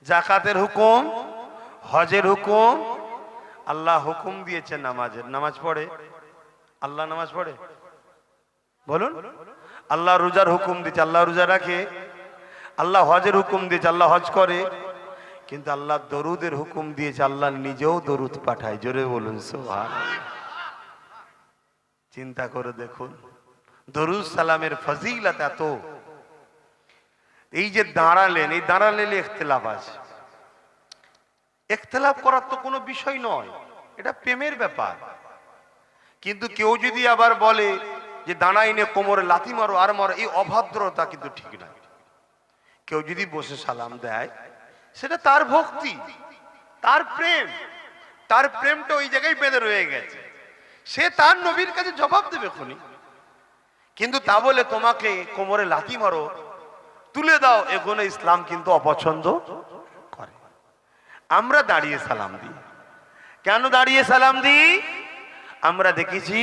জাকাতের হুকুম, হজের হুকুম, আল্লাহ হুকুম দিয়েছে নামাজের। নামাজ পড়ে? আল্লাহ নামাজ পড়ে? বলুন। আল্লাহ রোজার হুকুম দিয়েছে, আল্লাহ রোজা রাখে। আল্লাহ হজের হুকুম দিয়েছে, আল্লাহ হজ করে। কিন্তু আল্লাহ দরুদের হুকুম দিয়েছে, আল্লাহ নিজেও দরুদ পাঠায়। জোরে বলুন সুবহানাল্লাহ। চিন্তা করে দেখুন, দরুদ সালামের ফজিলত এত। এই যে দাঁড়ালেন, এই দাঁড়ালেন ইখতিলাফ আছে। ইখতিলাফ করার তো কোনো বিষয় নয়, এটা প্রেমের ব্যাপার। কিন্তু কেউ যদি আবার বলে যে দাঁড়াইনে কোমরে লাথি মারো আর মারো, এই অভদ্রতা কিন্তু ঠিক না। কেউ যদি বসে সালাম দেয়, সেটা তার ভক্তি, তার প্রেম, তার প্রেমটা ওই জায়গায় বেঁধে রয়ে গেছে। সে তার নবীর কাছে জবাব দেবে খুনি। কিন্তু তা বলে তোমাকে কোমরে লাথি মারো, তুলে দাও, এগুলো ইসলাম কিন্তু অপছন্দ করে। আমরা দাঁড়িয়ে সালাম দিই। কেন দাঁড়িয়ে সালাম দিই? আমরা দেখেছি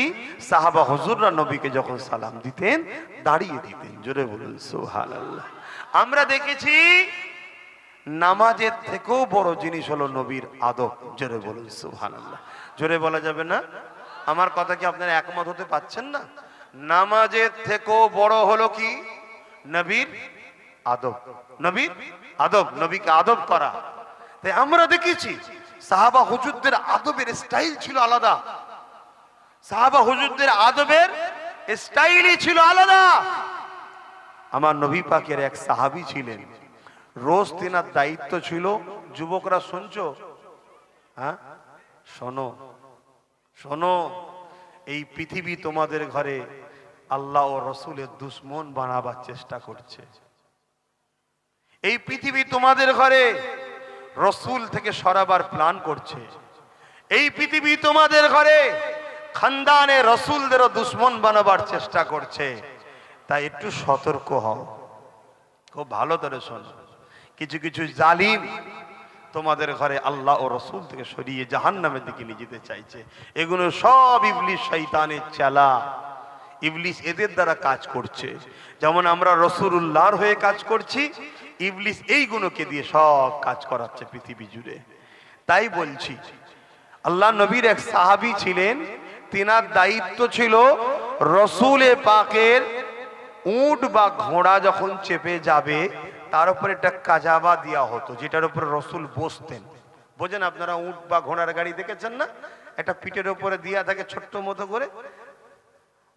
সাহাবা হুজুররা নবীকে যখন সালাম দিতেন দাঁড়িয়ে দিতেন। জোরে বলুন সুবহানাল্লাহ। আমরা দেখেছি নামাজের থেকেও বড় জিনিস হলো নবীর আদব। জোরে বলুন সুবহানাল্লাহ। জোরে বলা যাবে না? আমার কথা কি আপনারা একমত হতে পারছেন না? নামাজের থেকেও বড় হলো কি? নবীর আদব। নবীর আদব, নবীকে আদব করা। তাই আমরা দেখেছি সাহাবা হুজুরদের আদবের স্টাইল ছিল আলাদা। সাহাবা হুজুরদের আদবের স্টাইলই ছিল আলাদা। আমার নবী পাকের এক সাহাবী ছিলেন, রোজ তিনার দায়িত্ব ছিল, যুবকরা শুনছো? হ্যাঁ, শোনো শোনো, এই পৃথিবী তোমাদের ঘরে আল্লাহ ও রসুলের দুশ্মন বানাবার চেষ্টা করছে। এই পৃথিবী তোমাদের ঘরে রসুল থেকে সরাবার প্ল্যান করছে। এই পৃথিবী তোমাদের ঘরে খানদানে রসুলদেরও দুশ্মন বানাবার চেষ্টা করছে। তাই একটু সতর্ক হও, খুব ভালো করে শোনো। কিছু কিছু জালিম তোমাদের ঘরে আল্লাহ ও রসুল থেকে সরিয়ে জাহান্নামের দিকে নিয়ে যেতে চাইছে। এগুলো সব ইবলিস শয়তানের চেলা। ইবলিস এদের দ্বারা কাজ করছে। যেমন আমরা রাসূলুল্লাহর হয়ে কাজ করছি, ইবলিস এই গুণকে দিয়ে সব কাজ করাচ্ছে পৃথিবী জুড়ে। তাই বলছি, আল্লাহ নবীর এক সাহাবী ছিলেন, তিনার দায়িত্ব ছিল রসুলে পাকের উট বা ঘোড়া যখন চেপে যাবে তার উপরে একটা কাজাবা দেওয়া হতো, যেটার উপরে রসুল বসতেন। বোঝেন আপনারা, উট বা ঘোড়ার গাড়ি দেখেছেন না? একটা পিঠের উপরে দেওয়া থাকে ছোট্ট মতো করে।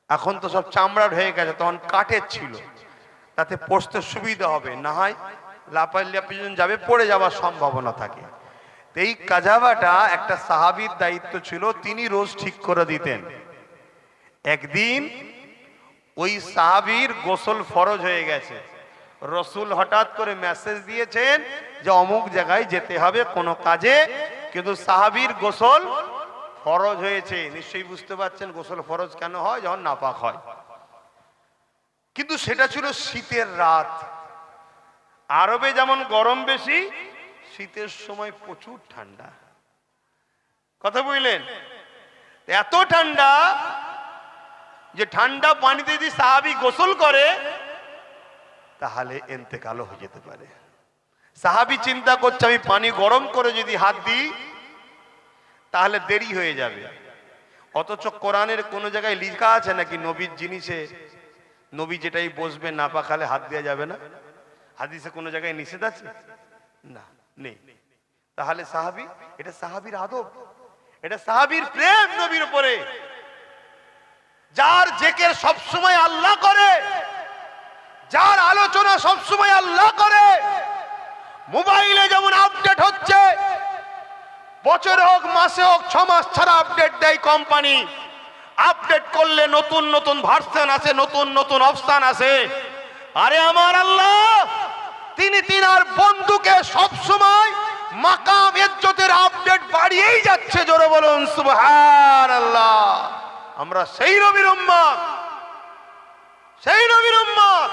এখন তো সব চামড়ার হয়ে গেছে, তখন কাঠের ছিল, তাতে পড়তে সুবিধা হবে, না হয় লাপাল্লিয়া পিছন যাবে, পড়ে যাওয়ার সম্ভাবনা থাকে। এই কাজাবাটা একটা সাহাবীর দায়িত্ব ছিল, তিনি রোজ ঠিক করে দিতেন। একদিন ওই সাহাবীর গোসল ফরজ হয়ে গেছে। রসুল হঠাৎ করে মেসেজ দিয়েছেন যে অমুক জায়গায় যেতে হবে কোনো কাজে, কিন্তু সাহাবীর গোসল ফরজ হয়েছে। নিশ্চয়ই বুঝতে পারছেন গোসল ফরজ কেন হয়, যখন নাপাক হয়। কিন্তু সেটা ছিল শীতের রাত। আরবে যেমন গরম বেশি, শীতের সময় প্রচুর ঠান্ডা। কথা বুঝলেন? এত ঠান্ডা যে ঠান্ডা পানিতে যদি সাহাবী গোসল করে তাহলে ইন্তেকালও হয়ে যেতে পারে। সাহাবী চিন্তা করছে আমি পানি গরম করে যদি হাত দিই তাহলে দেরি হয়ে যাবে। অথচ কোরআনের কোন জায়গায় লেখা আছে নাকি নবীর জিনিসে নবী যেটাই বসবে না পাকালে হাত দেওয়া যাবে না? হাদিসে কোন জায়গায় নিষেধ আছে? না, নেই। তাহলে সাহাবী, এটা সাহাবীর আদব, এটা সাহাবীর প্রেম নবীর উপরে। যার জিকির সবসময় আল্লাহ করে, যার আলোচনা সবসময় আল্লাহ করে। মোবাইলে যেমন আপডেট হচ্ছে, বছরে হোক মাসে হোক 6 মাস ছাড়া আপডেট দেয় কোম্পানি। আপডেট করলে নতুন নতুন ভার্সন আছে, নতুন নতুন অপশন আছে। আরে আমার আল্লাহ তিনি তিনার বন্ধুকে সব সময় মাকাম ইজ্জতের আপডেট বাড়িয়েই যাচ্ছে। জোরে বলুন সুবহানাল্লাহ। আমরা সেই নবীর উম্মত, সেই নবীর উম্মত।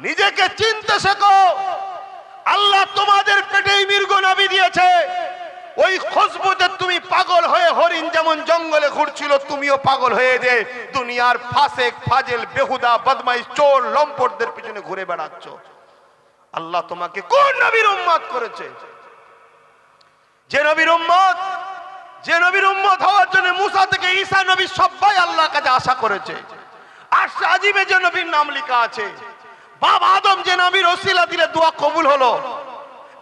নিজেকে চিনতে শেখো। আল্লাহ তোমাদের পেটেই মৃগ নবী দিয়েছে। ওই খুশবুতে তুমি পাগল হয়ে হরিণ যেমন জঙ্গলে ঘুরছিল, তুমিও পাগল হয়ে যে দুনিয়ার ফাসেক ফাজেল বেহুদা বদমাইশ চোর লম্পটদের পিছনে ঘুরে বেড়াচ্ছ। আল্লাহ তোমাকে কোন নবীর উম্মত করেছে? যে নবীর উম্মত হওয়ার জন্য মুসা থেকে ঈসা নবী সবাই আল্লাহর কাছে আশা করেছে। আরশে আজিমে যে নবীর নাম লেখা আছে, বাবা আদম যে নবীর ওসিলা দিলে দোয়া কবুল হলো,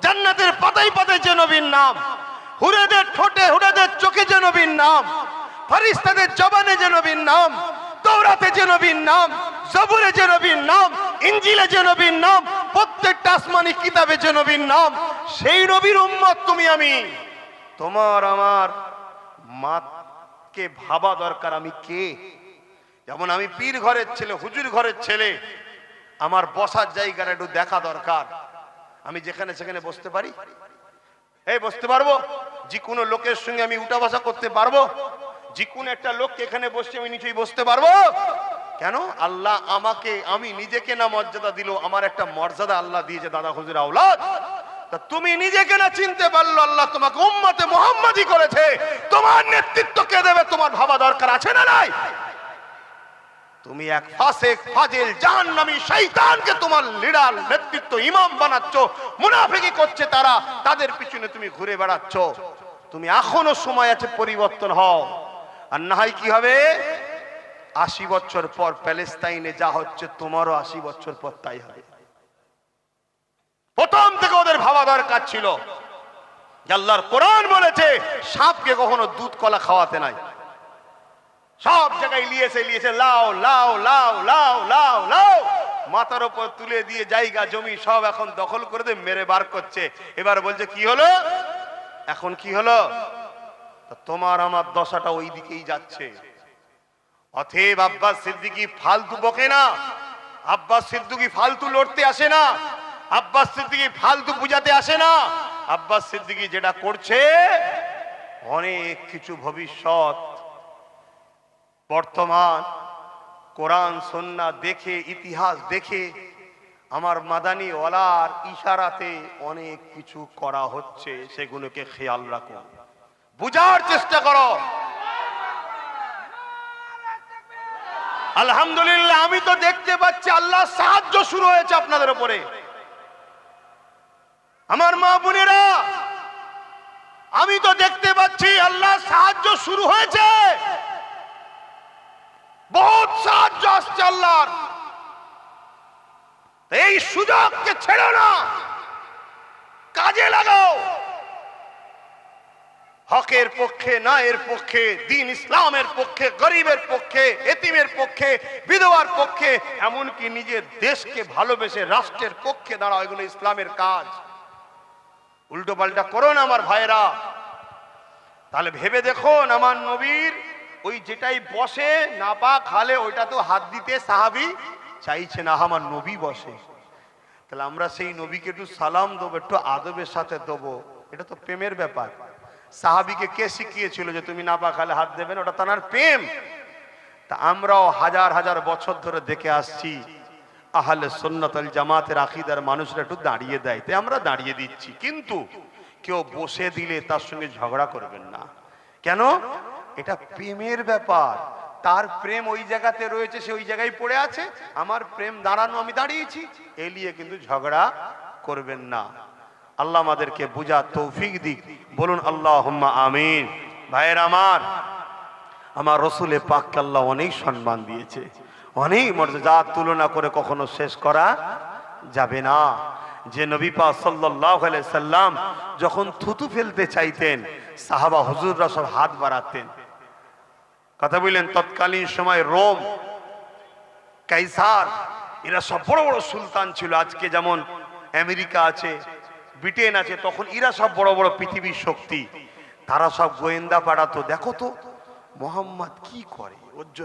জান্নাতের পাতায় পাতায় যে নবীর নাম, হুরেদের ঠোঁটে হুরেদের চোখে যে নবীর নাম, ফেরেশতাদের জবানে যে নবীর নাম, তাওরাতে যে নবীর নাম, জবুরে যে নবীর নাম, ইনজিলে যে নবীর নাম, প্রত্যেকটা আসমানি কিতাবে যে নবীর নাম, সেই নবীর উম্মত তুমি আমি। তোমার আমার মাকে ভাবা দরকার আমি কে। যেমন আমি পীর ঘরের ছেলে, হুজুর ঘরের ছেলে, আমার বসার জায়গাটা একটু দেখা দরকার। আমি যেখানে সেখানে বসতে পারি? এই বসতে পারবো? যে কোনো লোকের সঙ্গে আমি উঠা বসা করতে পারবো? যে কোনো একটা লোককে এখানে বসে আমি নিচেই বসতে পারবো? কেন? আল্লাহ আমাকে, আমি নিজেকে না মর্যাদা দিল, আমার একটা মর্যাদা আল্লাহ দিয়েছে, দাদা হুজুর আওলাদ। তা তুমি নিজেকে না চিনতে পারলো, আল্লাহ তোমাকে উম্মতে মুহাম্মাদি করেছে, তোমার নেতৃত্ব কে দেবে তোমার ভাবা দরকার আছে না নাই? তুমি এক ফাসিক ফাজিল জাহান্নামী শয়তানকে তোমার লিডার নেতৃত্ব ইমাম বানাচ্ছ, মুনাফিকি করছে তারা, তাদের পিছনে তুমি ঘুরে বেড়াচ্ছ। তুমি এখনো সময় আছে, পরিবর্তন হও। আর না হয় কি হবে? 80 বছর পর প্যালেস্তাইনে যা হচ্ছে তোমারও 80 বছর পর তাই হবে। প্রথম থেকে ওদের ভাবা দরকার ছিল যে আল্লাহর কোরআন বলেছে সাপকে কখনো দুধ কলা খাওয়াতে নাই। সব জায়গায় লিয়েছে লাও লাও লাও লাও লাও লাও, মাথার উপর তুলে দিয়ে জায়গা জমি সব এখন দখল করে দিয়ে মেরে বার করছে। এবার বলছে কি হলো? এখন কি হলো? তোমার আমার দশাটা ওই দিকেই যাচ্ছে। অতএব আব্বাস সিদ্দিকী ফালতু বকে না, আব্বাস সিদ্দিকী ফালতু লড়তে আসে না, আব্বাস সিদ্দিকী ফালতু বুঝাতে আসে না। আব্বাস সিদ্দিকী যেটা করছে, অনেক কিছু ভবিষ্যৎ বর্তমান কোরআন সুন্নাহ দেখে, ইতিহাস দেখে, আমার মাদানী ওয়ালার ইশারাতে অনেক কিছু করা হচ্ছে, সেগুলোকে খেয়াল রাখো, বুঝার চেষ্টা করো। আলহামদুলিল্লাহ, আমি তো দেখতে পাচ্ছি আল্লাহ সাহায্য শুরু হয়েছে আপনাদের উপরে। আমার মা বোনেরা, আমি তো দেখতে পাচ্ছি আল্লাহ সাহায্য শুরু হয়েছে, বহুত সাহায্য আসছে আল্লাহর। এই সুযোগকে ছেড়ো না, কাজে লাগাও। হকের পক্ষে, ন্যায়ের পক্ষে, দ্বীন ইসলামের পক্ষে, গরিবের পক্ষে, এতিমের পক্ষে, বিধবার পক্ষে, এমনকি নিজের দেশকে ভালোবেসে রাষ্ট্রের পক্ষে দাঁড়াও। এগুলো ইসলামের কাজ। উল্টো পাল্টা করো না আমার ভাইরা। তাহলে ভেবে দেখুন, আমার নবীর ওই যেটাই বসে নাপাক হালে ওইটা তো হাত দিতে সাহাবী চাইছে না, আমার নবী বসে। তাহলে আমরা সেই নবীকে একটু সালাম দেবো, একটু আদবের সাথে দেবো, এটা তো প্রেমের ব্যাপার। সাহাবীকে কে শিখিয়েছিল যে তুমি নাপাক হালে হাত দেবেন? ওটা তার প্রেম। তা আমরাও হাজার হাজার বছর ধরে দেখে আসছি, আহলে সুন্নাত ওয়াল জামাতের আকীদার মানুষরা একটু দাঁড়িয়ে দেয়, তাই আমরা দাঁড়িয়ে দিচ্ছি। কিন্তু কেউ বসে দিলে তার সঙ্গে ঝগড়া করবেন না। কেন? এটা প্রেমের ব্যাপার। তার প্রেম ওই জায়গাতে রয়েছে, সে ওই জায়গায় পড়ে আছে, আমার প্রেম দাঁড়ানো, আমি দাঁড়িয়েছি, এলিয়ে কিন্তু ঝগড়া করবেন না। আল্লাহ আমাদেরকে বুঝার তৌফিক দিক, বলুন আল্লাহুম্মা আমিন। ভাইয়ের আমার রসুলে পাককে আল্লাহ অনেক সম্মান দিয়েছে, অনেক মর্যাদা, যার তুলনা করে কখনো শেষ করা যাবে না। যে নবী পাক সাল্লাল্লাহু আলাইহি সাল্লাম যখন থুতু ফেলতে চাইতেন, সাহাবা হুজুররা সব হাত বাড়াতেন। কথা বললেন, তৎকালীন সময় রোম, কাইসার, এরা সব বড় বড় সুলতান ছিল। আজকে যেমন আমেরিকা আছে, ব্রিটেন আছে, তখন এরা সব বড় বড় পৃথিবীর শক্তি। তারা সব গোয়েন্দা পাঠাতো, দেখো তো মোহাম্মদ কি করে, ওর জন্য